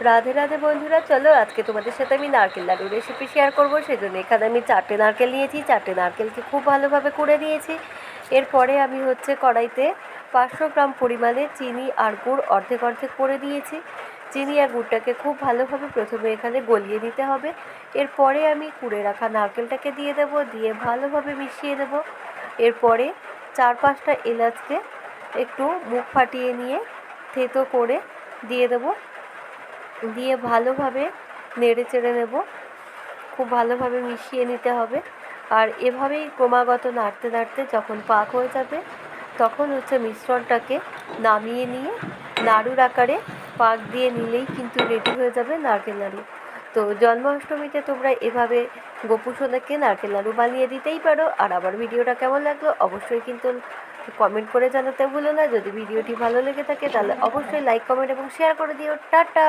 রাধে রাধে বন্ধুরা, চলো আজকে তোমাদের সাথে আমি নারকেল লাডুর রেসিপি শেয়ার করবো। সেজন্য এখানে আমি 4টে নারকেল নিয়েছি। 4টে নারকেলকে খুব ভালোভাবে কুড়ে নিয়েছি। এরপরে আমি কড়াইতে 500 গ্রাম পরিমাণে চিনি আর গুড় অর্ধেক অর্ধেক করে দিয়েছি। চিনি আর গুড়টাকে খুব ভালোভাবে প্রথমে এখানে গলিয়ে নিতে হবে। এরপরে আমি কুড়ে রাখা নারকেলটাকে দিয়ে দেবো, দিয়ে ভালোভাবে মিশিয়ে দেবো। এরপরে 4-5টা এলাচকে একটু মুখ ফাটিয়ে নিয়ে থেতো করে দিয়ে দেবো, দিয়ে ভালোভাবে নেড়ে চেড়ে নেব। খুব ভালোভাবে মিশিয়ে নিতে হবে। আর এভাবেই ক্রমাগত নাড়তে নাড়তে যখন পাক হয়ে যাবে, তখন মিশ্রণটাকে নামিয়ে নিয়ে নাড়ুর আকারে পাক দিয়ে নিলেই কিন্তু রেডি হয়ে যাবে নারকেল নাড়ু। তো জন্মাষ্টমীতে তোমরা এভাবে গোপু সোনাকে নারকেল নাড়ু বানিয়ে দিতেই পারো। আর আমার ভিডিওটা কেমন লাগলো অবশ্যই কিন্তু কমেন্ট করে জানাতে ভুলো না। যদি ভিডিওটি ভালো লেগে থাকে তাহলে অবশ্যই লাইক, কমেন্ট এবং শেয়ার করে দিও। টাটা।